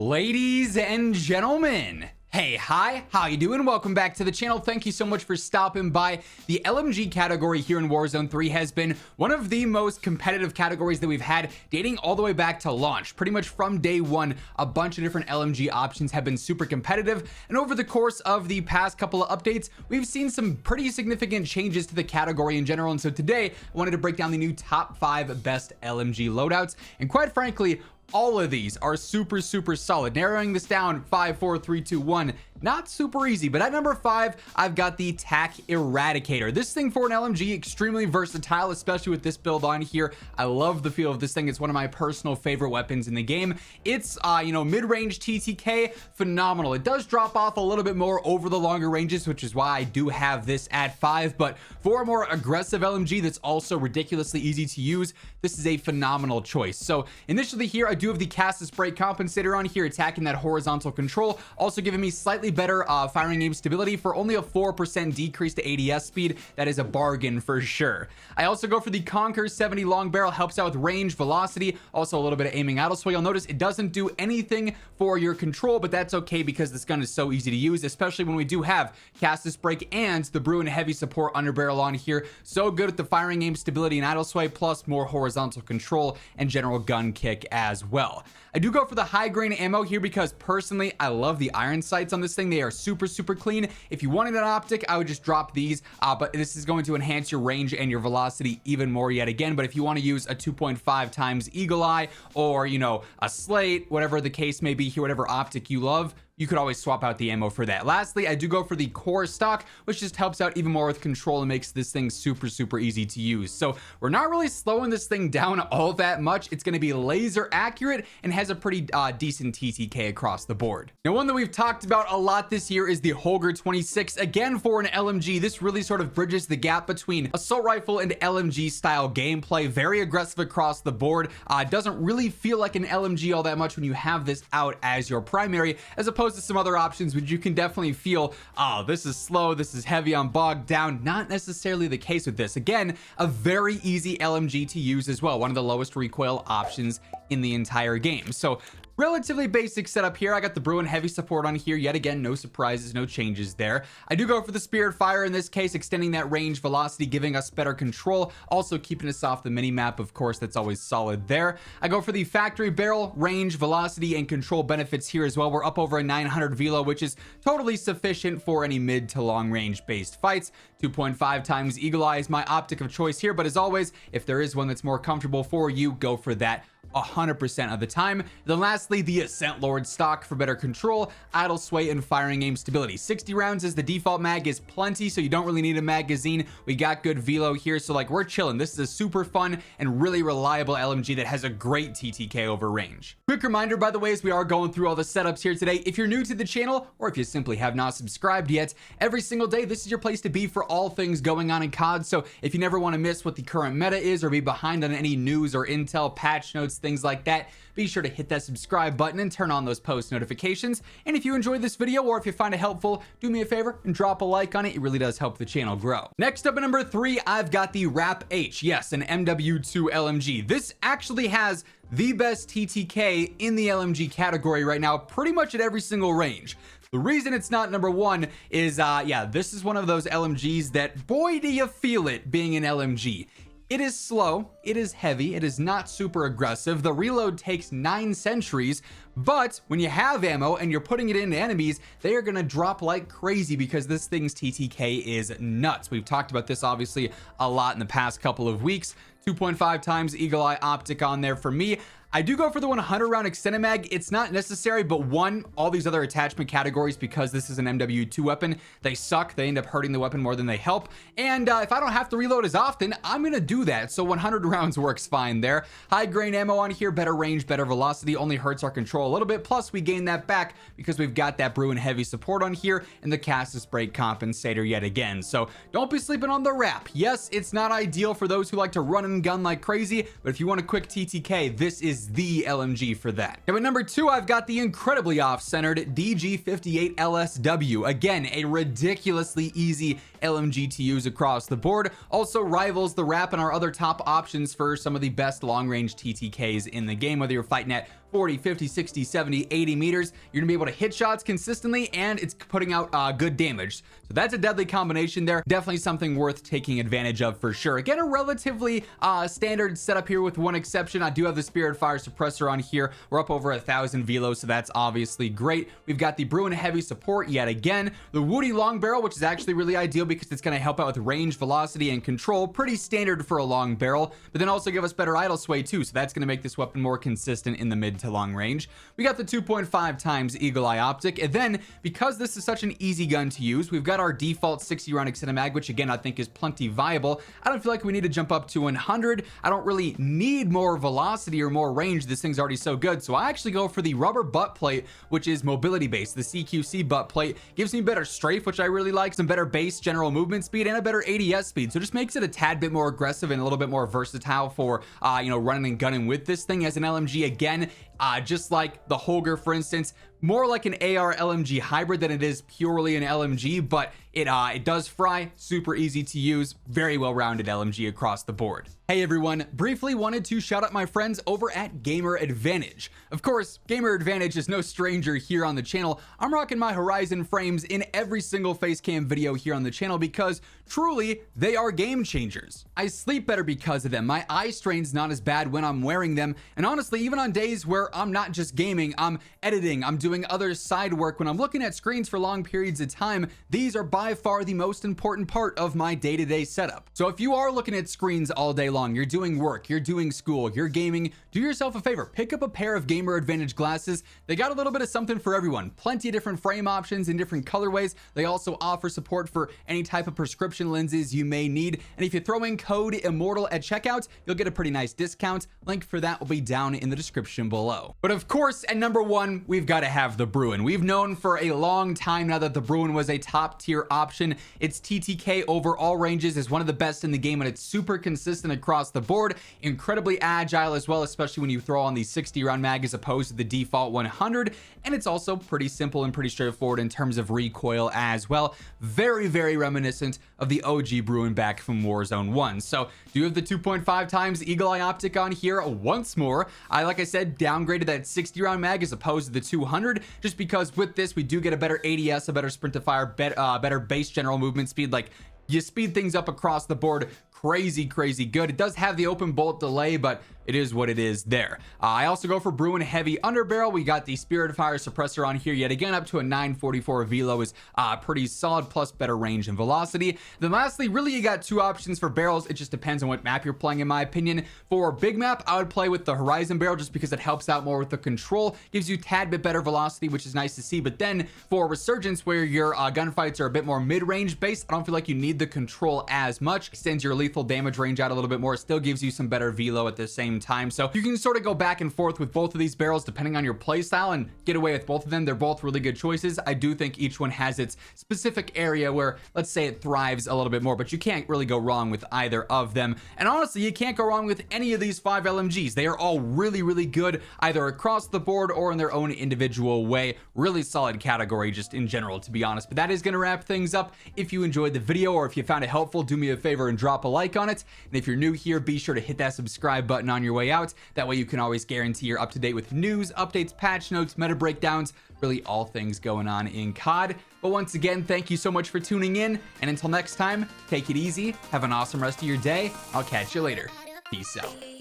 Ladies and gentlemen, hey, hi, how you doing? Welcome back to the channel. Thank you so much for stopping by. The LMG category here in Warzone 3 has been one of the most competitive categories that we've had dating all the way back to launch. Pretty much from day one, a bunch of different LMG options have been super competitive, and over the course of the past couple of updates, we've seen some pretty significant changes to the category in general. And so today, I wanted to break down the new top 5 best LMG loadouts, and quite frankly, all of these are super solid. Narrowing this down, 5, 4, 3, 2, 1, not super easy. But at number 5, I've got the TAC Eradicator. This thing for an LMG, extremely versatile, especially with this build on here. I love the feel of this thing. It's one of my personal favorite weapons in the game. It's mid-range TTK, phenomenal. It does drop off a little bit more over the longer ranges, which is why I do have this at 5. But for a more aggressive LMG that's also ridiculously easy to use, this is a phenomenal choice. So initially here, I do have the cast and spray compensator on here, attacking that horizontal control, also giving me slightly better firing aim stability for only a 4% decrease to ADS speed. That is a bargain for sure. I also go for the Conquer 70 long barrel, helps out with range, velocity, also a little bit of aiming idle sway. You'll notice it doesn't do anything for your control, but that's okay because this gun is so easy to use, especially when we do have cast and spray and the Bruen heavy support under barrel on here. So good at the firing aim stability and idle sway, plus more horizontal control and general gun kick as well. I do go for the high grain ammo here because personally I love the iron sights on this thing. They are super clean. If you wanted an optic, I would just drop these, but this is going to enhance your range and your velocity even more yet again. But if you want to use a 2.5 times eagle eye, or a slate, whatever the case may be here, whatever optic you love, you could always swap out the ammo for that. Lastly, I do go for the core stock, which just helps out even more with control and makes this thing super easy to use. So we're not really slowing this thing down all that much. It's going to be laser accurate and has a pretty decent TTK across the board. Now, one that we've talked about a lot this year is the Holger 26. Again, for an LMG, this really sort of bridges the gap between assault rifle and LMG style gameplay. Very aggressive across the board. Doesn't really feel like an LMG all that much when you have this out as your primary, as opposed to some other options which you can definitely feel, oh, this is slow, this is heavy on bogged down. Not necessarily the case with this. Again, a very easy LMG to use as well, one of the lowest recoil options in the entire game. So relatively basic setup here. I got the Bruen heavy support on here. Yet again, no surprises, no changes there. I do go for the Spirit Fire in this case, extending that range, velocity, giving us better control, also keeping us off the mini map. Of course, that's always solid there. I go for the Factory Barrel, range, velocity, and control benefits here as well. We're up over a 900 velo, which is totally sufficient for any mid to long range based fights. 2.5 times Eagle Eye is my optic of choice here, but as always, if there is one that's more comfortable for you, go for that 100% of the time. Then lastly, the Ascent Lord stock for better control, idle sway, and firing aim stability. 60 rounds as the default mag is plenty, so you don't really need a magazine. We got good velo here, so like we're chilling. This is a super fun and really reliable LMG that has a great TTK over range. Quick reminder, by the way, as we are going through all the setups here today, if you're new to the channel or if you simply have not subscribed yet, every single day this is your place to be for all things going on in COD. So if you never want to miss what the current meta is or be behind on any news or intel, patch notes, things like that, be sure to hit that subscribe button and turn on those post notifications. And if you enjoyed this video or if you find it helpful, do me a favor and drop a like on it. It really does help the channel grow. Next up at number 3, I've got the RAPP H. Yes, an MW2 LMG. This actually has the best TTK in the LMG category right now, pretty much at every single range. The reason it's not number 1 is, this is one of those LMGs that, boy, do you feel it being an LMG. It is slow, it is heavy, it is not super aggressive. The reload takes 9 centuries, but when you have ammo and you're putting it into enemies, they are going to drop like crazy because this thing's TTK is nuts. We've talked about this obviously a lot in the past couple of weeks. 2.5 times Eagle Eye optic on there for me. I do go for the 100 round extended mag. It's not necessary, but all these other attachment categories, because this is an MW2 weapon, they suck. They end up hurting the weapon more than they help. And if I don't have to reload as often, I'm going to do that. So 100 rounds works fine there. High grain ammo on here, better range, better velocity, only hurts our control a little bit. Plus we gain that back because we've got that Bruen heavy support on here and the cast and spray compensator yet again. So don't be sleeping on the RAPP. Yes, it's not ideal for those who like to run and gun like crazy, but if you want a quick TTK, this is the LMG for that. Now at number 2, I've got the incredibly off-centered DG58 LSW. Again, a ridiculously easy LMG to use across the board. Also rivals the RAPP and our other top options for some of the best long-range TTKs in the game, whether you're fighting at 40, 50, 60, 70, 80 meters. You're gonna be able to hit shots consistently, and it's putting out good damage. So that's a deadly combination there. Definitely something worth taking advantage of for sure. Again, a relatively standard setup here with one exception. I do have the Spirit Fire Suppressor on here. We're up over 1,000 velos, so that's obviously great. We've got the Bruen heavy support yet again. The Woody long barrel, which is actually really ideal because it's gonna help out with range, velocity, and control. Pretty standard for a long barrel, but then also give us better idle sway too. So that's gonna make this weapon more consistent in the mid to long range. We got the 2.5 times Eagle Eye Optic, and then because this is such an easy gun to use, we've got our default 60 round extended mag, which again I think is plenty viable. I don't feel like we need to jump up to 100. I don't really need more velocity or more range. This thing's already so good, so I actually go for the rubber butt plate, which is mobility based. The CQC butt plate gives me better strafe, which I really like, some better base general movement speed, and a better ADS speed, so just makes it a tad bit more aggressive and a little bit more versatile for you know, running and gunning with this thing as an LMG. Again, just like the Holger, for instance, more like an AR LMG hybrid than it is purely an LMG, but it does fry, super easy to use, very well-rounded LMG across the board. Hey everyone, briefly wanted to shout out my friends over at Gamer Advantage. Of course, Gamer Advantage is no stranger here on the channel. I'm rocking my Horizon frames in every single face cam video here on the channel because truly they are game changers. I sleep better because of them. My eye strain's not as bad when I'm wearing them, and honestly, even on days where I'm not just gaming, I'm editing, I'm doing other side work, when I'm looking at screens for long periods of time, these are by far the most important part of my day-to-day setup. So if you are looking at screens all day long, you're doing work, you're doing school, you're gaming, do yourself a favor, pick up a pair of Gamer Advantage glasses. They got a little bit of something for everyone. Plenty of different frame options in different colorways. They also offer support for any type of prescription lenses you may need. And if you throw in code Immortal at checkout, you'll get a pretty nice discount. Link for that will be down in the description below. But of course, at number one, we've got to have the Bruen. We've known for a long time now that the Bruen was a top tier option. Its TTK over all ranges is one of the best in the game, and it's super consistent across the board, incredibly agile as well, especially when you throw on the 60 round mag as opposed to the default 100. And it's also pretty simple and pretty straightforward in terms of recoil as well. Very, very reminiscent of the OG Bruen back from Warzone 1. So do you have the 2.5 times Eagle Eye Optic on here once more? Like I said, downgraded that 60 round mag as opposed to the 200, just because with this we do get a better ADS, a better sprint to fire, better base general movement speed. Like, you speed things up across the board crazy good. It does have the open bolt delay, but it is what it is there. I also go for Bruen heavy underbarrel. We got the Spirit Fire Suppressor on here yet again, up to a 944 velo is pretty solid, plus better range and velocity. Then lastly, really you got two options for barrels. It just depends on what map you're playing, in my opinion. For big map, I would play with the Horizon barrel just because it helps out more with the control, gives you a tad bit better velocity, which is nice to see. But then for Resurgence, where your gunfights are a bit more mid-range based, I don't feel like you need the control as much. Extends your lethal damage range out a little bit more. It still gives you some better velo at the same time. So you can sort of go back and forth with both of these barrels depending on your playstyle and get away with both of them. They're both really good choices. I do think each one has its specific area where, let's say, it thrives a little bit more, but you can't really go wrong with either of them. And honestly, you can't go wrong with any of these 5 LMGs. They are all really good, either across the board or in their own individual way. Really solid category just in general, to be honest. But that is going to wrap things up. If you enjoyed the video or if you found it helpful, do me a favor and drop a like on it. And if you're new here, be sure to hit that subscribe button on your way out. That way you can always guarantee you're up to date with news, updates, patch notes, meta breakdowns, really all things going on in COD. But once again, thank you so much for tuning in. And until next time, take it easy. Have an awesome rest of your day. I'll catch you later. Peace out.